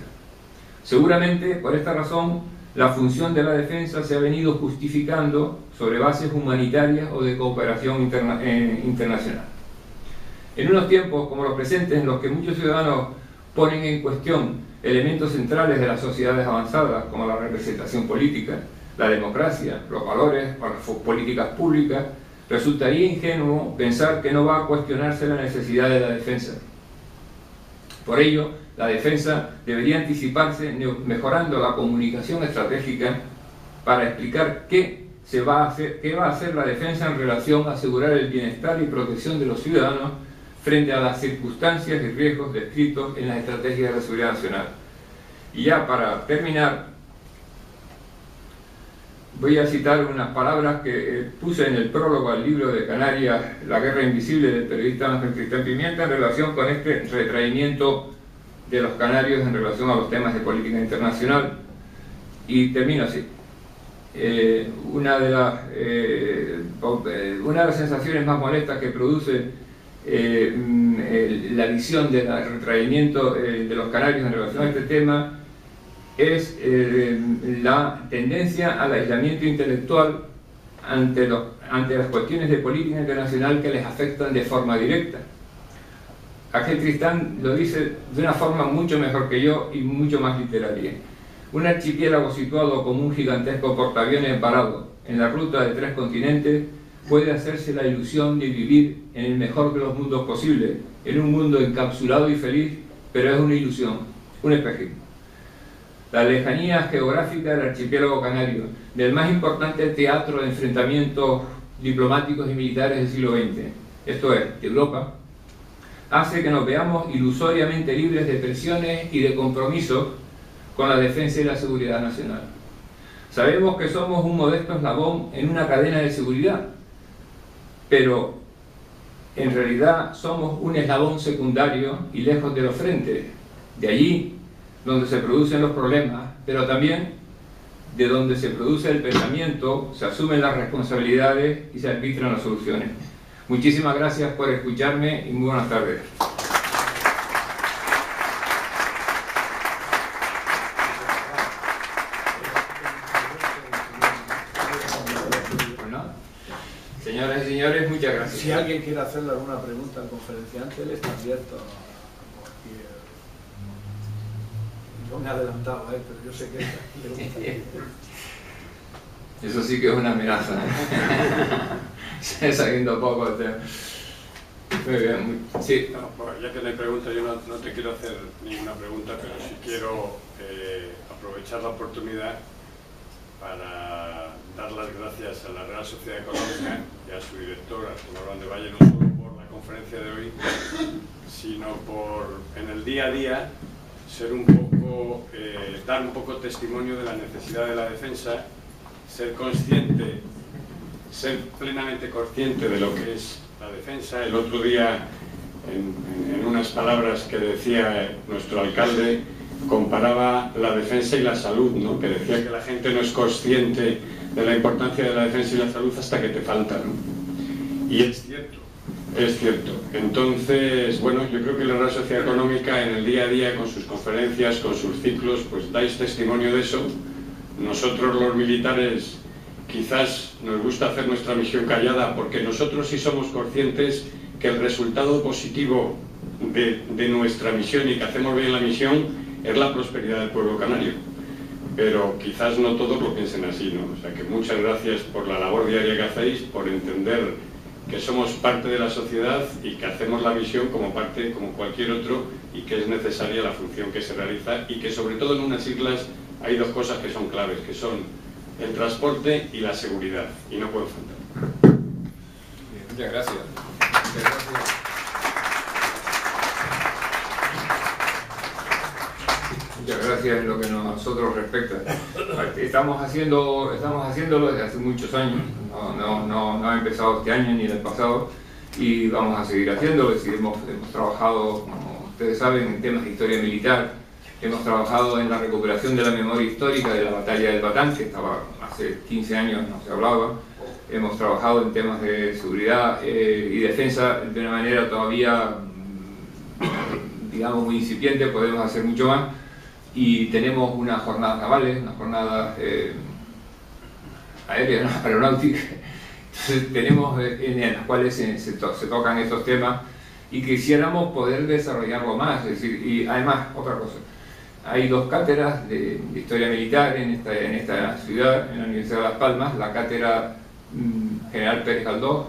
Seguramente, por esta razón, la función de la defensa se ha venido justificando sobre bases humanitarias o de cooperación internacional. En unos tiempos como los presentes, en los que muchos ciudadanos ponen en cuestión elementos centrales de las sociedades avanzadas, como la representación política, la democracia, los valores o las políticas públicas, resultaría ingenuo pensar que no va a cuestionarse la necesidad de la defensa. Por ello, la defensa debería anticiparse mejorando la comunicación estratégica para explicar qué va a hacer la defensa en relación a asegurar el bienestar y protección de los ciudadanos frente a las circunstancias y riesgos descritos en las estrategias de la seguridad nacional. Y ya para terminar, voy a citar unas palabras que puse en el prólogo al libro de Canarias, La guerra invisible, del periodista Ángel Cristian Pimienta, en relación con este retraimiento de los canarios en relación a los temas de política internacional. Y termino así. Una de las sensaciones más molestas que produce la visión del retraimiento de los canarios en relación a este tema es la tendencia al aislamiento intelectual ante las cuestiones de política internacional que les afectan de forma directa. Ángel Tristán lo dice de una forma mucho mejor que yo y mucho más literaria. Un archipiélago situado como un gigantesco portaaviones parado en la ruta de 3 continentes puede hacerse la ilusión de vivir en el mejor de los mundos posibles, en un mundo encapsulado y feliz, pero es una ilusión, un espejismo. La lejanía geográfica del archipiélago canario, del más importante teatro de enfrentamientos diplomáticos y militares del siglo XX, esto es, de Europa, hace que nos veamos ilusoriamente libres de presiones y de compromisos con la defensa y la seguridad nacional. Sabemos que somos un modesto eslabón en una cadena de seguridad, pero en realidad somos un eslabón secundario y lejos de los frentes, de allí donde se producen los problemas, pero también de donde se produce el pensamiento, se asumen las responsabilidades y se arbitran las soluciones. Muchísimas gracias por escucharme y muy buenas tardes. Señoras y señores, muchas gracias. Si alguien quiere hacerle alguna pregunta al conferenciante, él está abierto a cualquier... Yo me he adelantado a él, pero yo sé que le gusta. Eso sí que es una amenaza, ¿eh? Sabiendo poco. Muy bien, sí. No, pues ya que no hay pregunta, yo no te quiero hacer ninguna pregunta, pero sí quiero aprovechar la oportunidad para dar las gracias a la Real Sociedad Económica y a su director, Arturo Galván de Valle, no solo por la conferencia de hoy, sino por, en el día a día, ser un poco, dar un poco testimonio de la necesidad de la defensa, ser consciente, ser plenamente consciente de lo que es la defensa. El otro día, en unas palabras que decía nuestro alcalde, comparaba la defensa y la salud, ¿no? Que decía que la gente no es consciente de la importancia de la defensa y la salud hasta que te falta, ¿no? Y es cierto, es cierto. Entonces, bueno, yo creo que la Real Sociedad Económica en el día a día, con sus conferencias, con sus ciclos, pues dais testimonio de eso. Nosotros los militares quizás nos gusta hacer nuestra misión callada, porque nosotros sí somos conscientes que el resultado positivo de nuestra misión y que hacemos bien la misión es la prosperidad del pueblo canario, pero quizás no todos lo piensen así, ¿no? O sea que muchas gracias por la labor diaria que hacéis, por entender que somos parte de la sociedad y que hacemos la misión como parte, como cualquier otro, y que es necesaria la función que se realiza, y que sobre todo en unas islas hay dos cosas que son claves, que son el transporte y la seguridad, y no pueden faltar. Muchas gracias. Muchas gracias. Muchas gracias en lo que nosotros respecta. Estamos haciéndolo desde hace muchos años, no ha empezado este año ni en el pasado, y vamos a seguir haciéndolo. Hemos trabajado, como ustedes saben, en temas de historia militar, hemos trabajado en la recuperación de la memoria histórica de la batalla del Batán, que estaba hace 15 años, no se hablaba. Hemos trabajado en temas de seguridad y defensa de una manera todavía, digamos, muy incipiente, podemos hacer mucho más. Y tenemos unas jornadas navales, unas jornadas aéreas, aeronáuticas. Entonces tenemos en las cuales se tocan estos temas y quisiéramos poder desarrollarlo más. Es decir, y además, otra cosa, hay 2 cátedras de historia militar en esta ciudad, en la Universidad de Las Palmas, la cátedra General Pérez Galdós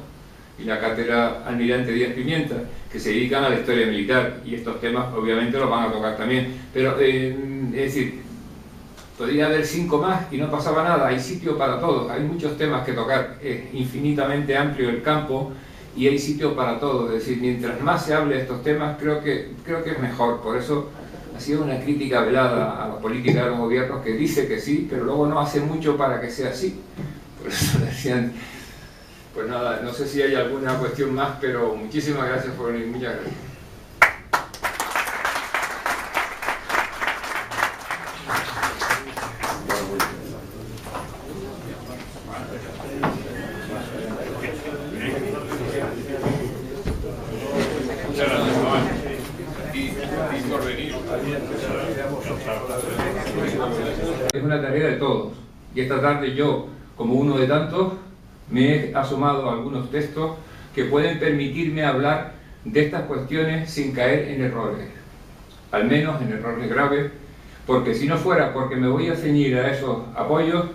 y la cátedra Almirante Díaz Pimienta, que se dedican a la historia militar, y estos temas obviamente los van a tocar también, pero es decir, podría haber 5 más y no pasaba nada. Hay sitio para todos, hay muchos temas que tocar, es infinitamente amplio el campo y hay sitio para todos. Es decir, mientras más se hable de estos temas, creo que es mejor. Por eso ha sido una crítica velada a la política de los gobiernos, que dice que sí, pero luego no hace mucho para que sea así. Por eso decían. Pues nada, no sé si hay alguna cuestión más, pero muchísimas gracias por venir. Muchas gracias. Muchas gracias, Juan. Y por venir. Es una tarea de todos. Y esta tarde yo, como uno de tantos, me he asomado a algunos textos que pueden permitirme hablar de estas cuestiones sin caer en errores, al menos en errores graves, porque si no fuera porque me voy a ceñir a esos apoyos,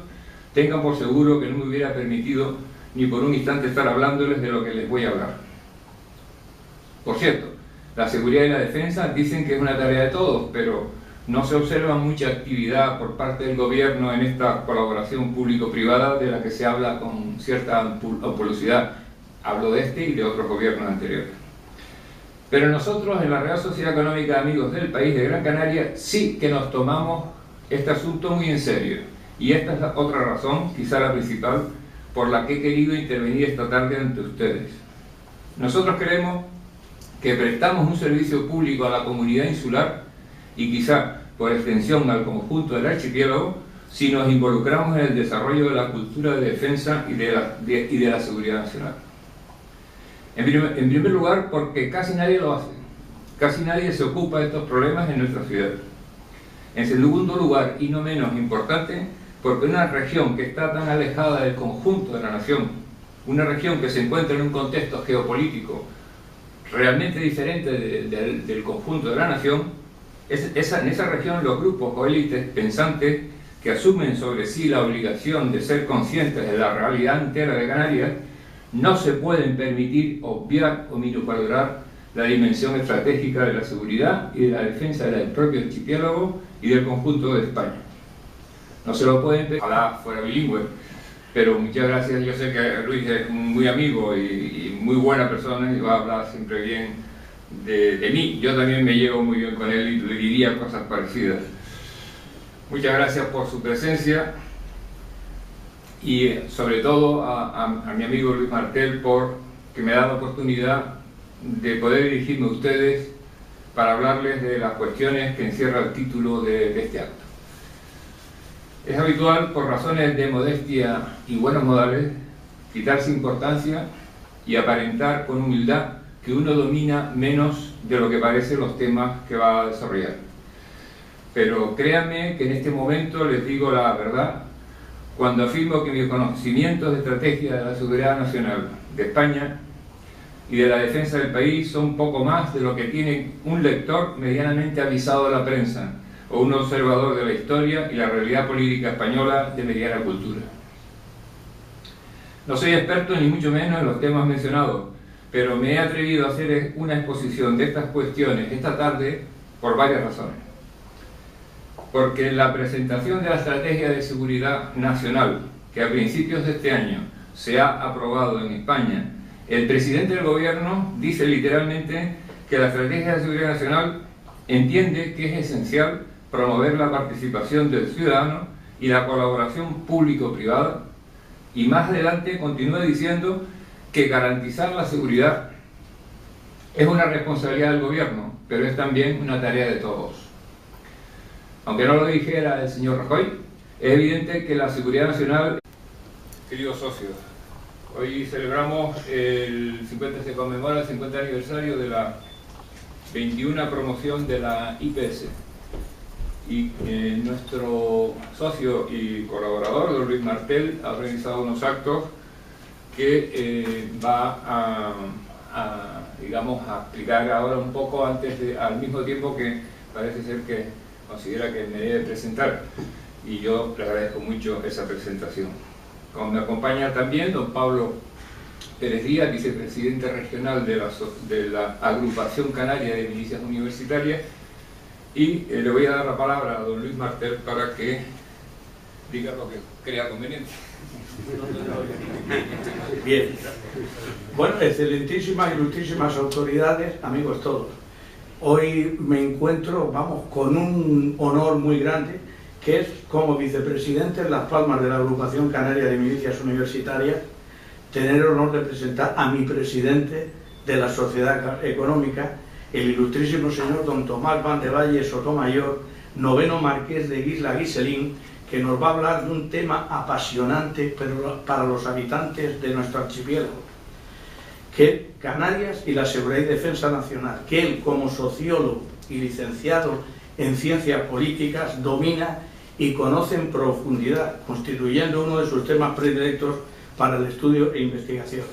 tengan por seguro que no me hubiera permitido ni por un instante estar hablándoles de lo que les voy a hablar. Por cierto, la seguridad y la defensa dicen que es una tarea de todos, pero no se observa mucha actividad por parte del gobierno en esta colaboración público-privada de la que se habla con cierta ampulosidad. Hablo de este y de otros gobiernos anteriores. Pero nosotros en la Real Sociedad Económica de Amigos del País de Gran Canaria sí que nos tomamos este asunto muy en serio. Y esta es la otra razón, quizá la principal, por la que he querido intervenir esta tarde ante ustedes. Nosotros creemos que prestamos un servicio público a la comunidad insular y quizá por extensión al conjunto del archipiélago, si nos involucramos en el desarrollo de la cultura de defensa y de la seguridad nacional. En primer lugar, porque casi nadie lo hace. Casi nadie se ocupa de estos problemas en nuestra ciudad. En segundo lugar, y no menos importante, porque una región que está tan alejada del conjunto de la nación, una región que se encuentra en un contexto geopolítico realmente diferente del conjunto de la nación, en esa región los grupos o élites pensantes que asumen sobre sí la obligación de ser conscientes de la realidad entera de Canarias no se pueden permitir obviar o minusvalorar la dimensión estratégica de la seguridad y de la defensa del propio archipiélago y del conjunto de España. No se lo pueden permitir, ojalá fuera bilingüe, pero muchas gracias. Yo sé que Luis es muy amigo y muy buena persona y va a hablar siempre bien de mí. Yo también me llevo muy bien con él y le diría cosas parecidas. Muchas gracias por su presencia y sobre todo a mi amigo Luis Martel por que me da la oportunidad de poder dirigirme a ustedes para hablarles de las cuestiones que encierra el título de este acto. Es habitual, por razones de modestia y buenos modales, quitarse importancia y aparentar con humildad que uno domina menos de lo que parece los temas que va a desarrollar. Pero créanme que en este momento les digo la verdad cuando afirmo que mis conocimientos de estrategia de la seguridad nacional de España y de la defensa del país son poco más de lo que tiene un lector medianamente avisado de la prensa o un observador de la historia y la realidad política española de mediana cultura. No soy experto ni mucho menos en los temas mencionados, pero me he atrevido a hacer una exposición de estas cuestiones esta tarde por varias razones. Porque en la presentación de la Estrategia de Seguridad Nacional, que a principios de este año se ha aprobado en España, el presidente del gobierno dice literalmente que la Estrategia de Seguridad Nacional entiende que es esencial promover la participación del ciudadano y la colaboración público-privada, y más adelante continúa diciendo que garantizar la seguridad es una responsabilidad del gobierno, pero es también una tarea de todos. Aunque no lo dijera el señor Rajoy, es evidente que la seguridad nacional... Queridos socios, hoy celebramos se conmemora el 50 aniversario de la 21 promoción de la IPS. Y nuestro socio y colaborador, don Luis Martel, ha organizado unos actos que va digamos, a explicar ahora un poco al mismo tiempo que parece ser que considera que me debe presentar. Y yo le agradezco mucho esa presentación. Como me acompaña también don Pablo Pérez Díaz, vicepresidente regional de la Agrupación Canaria de Milicias Universitarias, y le voy a dar la palabra a don Luis Martel para que diga lo que crea conveniente. Bien. Bueno, excelentísimas, ilustrísimas autoridades, amigos todos. Hoy me encuentro, con un honor muy grande, que es como vicepresidente en Las Palmas de la Agrupación Canaria de Milicias Universitarias, tener el honor de presentar a mi presidente de la Sociedad Económica, el ilustrísimo señor don Tomás Van de Valle Sotomayor, noveno marqués de Isla Guiselín, que nos va a hablar de un tema apasionante para los habitantes de nuestro archipiélago, que Canarias y la seguridad y defensa nacional, que él como sociólogo y licenciado en ciencias políticas domina y conoce en profundidad, constituyendo uno de sus temas predilectos para el estudio e investigación.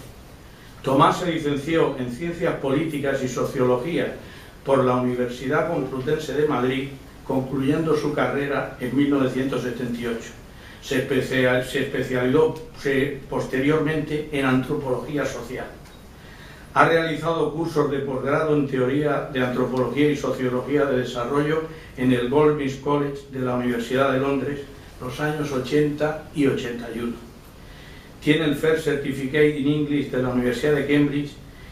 Tomás se licenció en Ciencias Políticas y Sociología por la Universidad Complutense de Madrid, concluyendo su carrera en 1978. Se especializó posteriormente en Antropología Social. Ha realizado cursos de posgrado en Teoría de Antropología y Sociología de Desarrollo en el Goldsmiths College de la Universidad de Londres los años 80 y 81. Tiene el First Certificate in English de la Universidad de Cambridge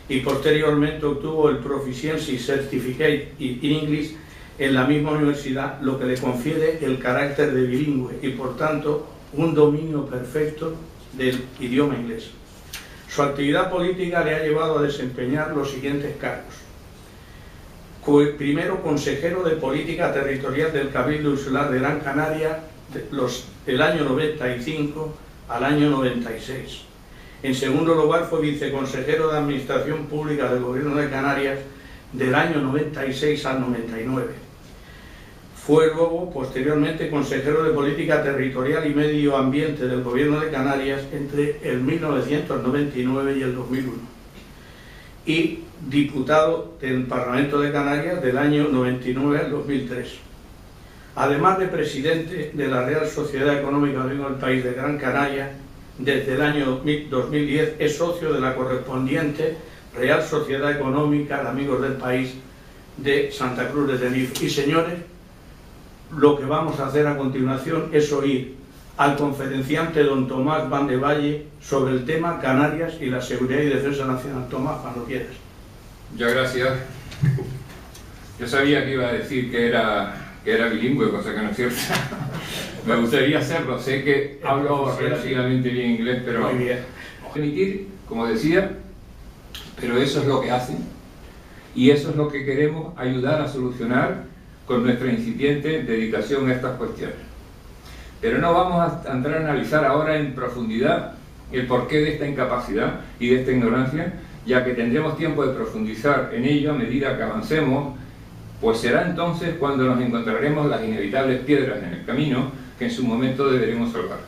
y posteriormente obtuvo el Proficiency Certificate in English en la misma universidad, lo que le confiere el carácter de bilingüe y por tanto un dominio perfecto del idioma inglés. Su actividad política le ha llevado a desempeñar los siguientes cargos. Primero, consejero de Política Territorial del Cabildo Insular de Gran Canaria del año 95 al año 96. En segundo lugar, fue viceconsejero de Administración Pública del Gobierno de Canarias del año 96 al 99. Fue luego, posteriormente, consejero de Política Territorial y Medio Ambiente del Gobierno de Canarias entre el 1999 y el 2001. Y diputado del Parlamento de Canarias del año 99 al 2003. Además de presidente de la Real Sociedad Económica del País de Gran Canaria, desde el año 2010 es socio de la correspondiente Real Sociedad Económica de Amigos del País de Santa Cruz de Tenerife. Y señores, lo que vamos a hacer a continuación es oír al conferenciante don Tomás Van de Valle sobre el tema Canarias y la seguridad y defensa nacional. Tomás, cuando quieras. Muchas gracias. Yo sabía que iba a decir que era bilingüe, cosa que no es cierta. Me gustaría hacerlo, sé que hablo relativamente bien inglés, pero muy bien. Permitir, como decía, pero eso es lo que hacen y eso es lo que queremos ayudar a solucionar con nuestra incipiente dedicación a estas cuestiones. Pero no vamos a entrar a analizar ahora en profundidad el porqué de esta incapacidad y de esta ignorancia, ya que tendremos tiempo de profundizar en ello a medida que avancemos, pues será entonces cuando nos encontraremos las inevitables piedras en el camino que en su momento deberemos salvar.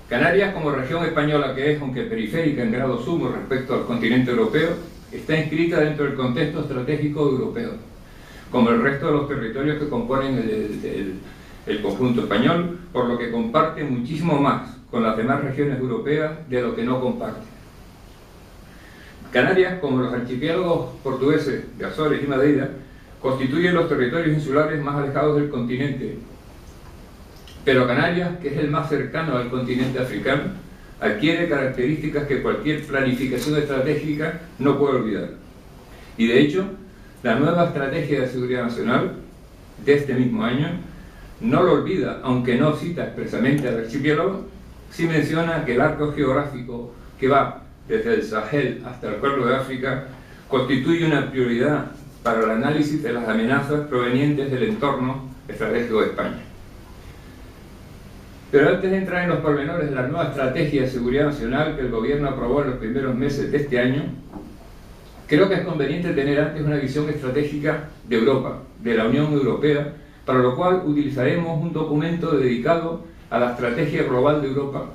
Canarias, como región española que es, aunque periférica en grado sumo respecto al continente europeo, está inscrita dentro del contexto estratégico europeo, como el resto de los territorios que componen el conjunto español, por lo que comparte muchísimo más con las demás regiones europeas de lo que no comparte. Canarias, como los archipiélagos portugueses de Azores y Madeira, constituyen los territorios insulares más alejados del continente, pero Canarias, que es el más cercano al continente africano, adquiere características que cualquier planificación estratégica no puede olvidar. Y de hecho, La nueva Estrategia de Seguridad Nacional de este mismo año no lo olvida, aunque no cita expresamente al archipiélago, sí menciona que el arco geográfico que va desde el Sahel hasta el Cuerno de África constituye una prioridad para el análisis de las amenazas provenientes del entorno estratégico de España. Pero antes de entrar en los pormenores de la nueva Estrategia de Seguridad Nacional que el Gobierno aprobó en los primeros meses de este año, creo que es conveniente tener antes una visión estratégica de Europa, de la Unión Europea, para lo cual utilizaremos un documento dedicado a la Estrategia Global de Europa,